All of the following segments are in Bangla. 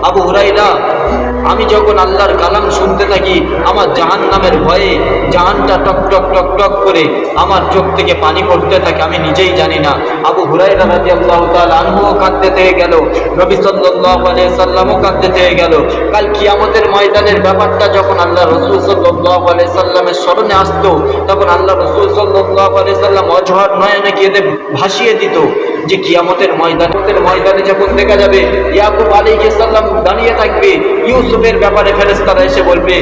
আবু হুরায়রা, আমি যখন আল্লাহর কালাম শুনতে থাকি আমার জাহান্নামের ভয়ে জাহানটা টক টক টক টক করে আমার চোখ থেকে পানি পড়তে থাকে, আমি নিজেই জানি না। আবু হুরায়রা রাদিয়াল্লাহু তাআলা আনহুও কাঁদতে থেকে গেল, নবী সাল্লাল্লাহু আলাইহি সাল্লামও কাঁদতে থেকে গেল। কাল কিয়ামতের ময়দানের ব্যাপারটা যখন আল্লাহ রাসূল সাল্লাল্লাহু আলাইহি সাল্লামের স্মরণে আসতো, তখন আল্লাহ রাসূল সাল্লাল্লাহু আলাইহি সাল্লাম অঝর নয়নে কেঁদে ভাসিয়ে দিত যে কিয়ামতের ময়দানে যখন দেখা যাবে ইয়াকুব আলাইহিস সালাম দাঁড়িয়ে থাকবে, ইউসুফের ব্যাপারে ফেরেশতারা এসে বলবে,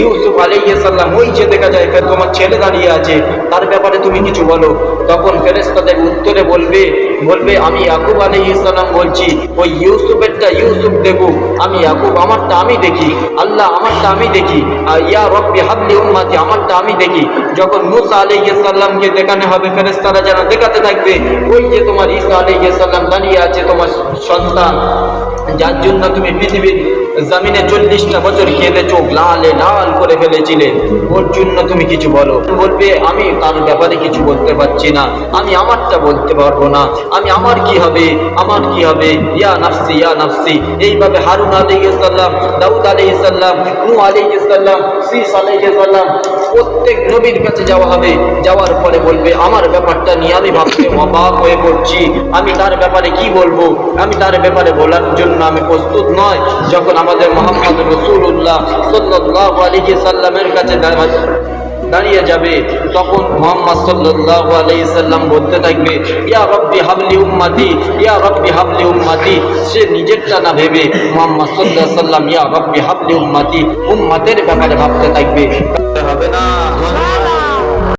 ইউসুফ আলাইহিস সালাম ওই যে দেখা যায় তোমার ছেলে দাঁড়িয়ে আছে, তার ব্যাপারে তুমি কিছু বলো। তখন ফেরেশতাদের উত্তরে বলবে আমি ইয়াকুব আলাইহিস সালাম বলছি, ওই ইউসুফেরটা ইউসুফ দেখুক, আমি ইয়াকুব আমারটা আমি দেখি, আল্লাহ আমারটা আমি দেখি, আর ইয়া রব্বি হাবলি উম্মতি আমারটা আমি দেখি। যখন মূসা আলাইহিস সালামকে দেখানো হবে, ফেরেশতারা যেন দেখাতে থাকবে, ওই যে তোমার ঈসা আলাইহিস সালাম দাঁড়িয়ে আছে, তোমার সন্তান, যার জন্য তুমি পৃথিবীর জমিনে 40টা বছর কেঁদে চোখ লাল করে ফেলেছিলে, ওর জন্য তুমি কিছু বলো। বলবে আমি তার ব্যাপারে কিছু বলতে পারছি না, আমি আমারটা বলতে পারবো না, আমার কি হবে, ইয়া নাফসি ইয়া নাফসি। এইভাবে হারুন আলাইহিস সালাম, দাউদ আলাইহিস সালাম, নূহ আলাইহিস সালাম, শীস আলাইহিস সালাম, প্রত্যেক নবীর কাছে যাওয়া হবে। যাওয়ার পরে বলবে আমার ব্যাপারটা নিয়ে আমি ভাবতে অবাক হয়ে পড়ছি, আমি তার ব্যাপারে কি বলবো, আমি তার ব্যাপারে বলার জন্য আমি প্রস্তুত নয়। যখন আমাদের মুহাম্মদ রাসূলুল্লাহ সাল্লাল্লাহু আলাইহি সাল্লামের কাছে দাঁড়িয়ে যাবে, তখন মুহাম্মদ সাল্লাল্লাহু আলাইহি সাল্লাম বলতে থাকবে, ইয়া রব্বি হাবলি উম্মতি, ইয়া রব্বি হাবলি উম্মতি। সে নিজেরটা না ভেবে মুহাম্মদ সাল্লাল্লাহু আলাইহি সাল্লাম ইয়া রব্বি হাবলি উম্মতি, উম্মতের ব্যাপারে ভাবতে থাকবে। হবে না।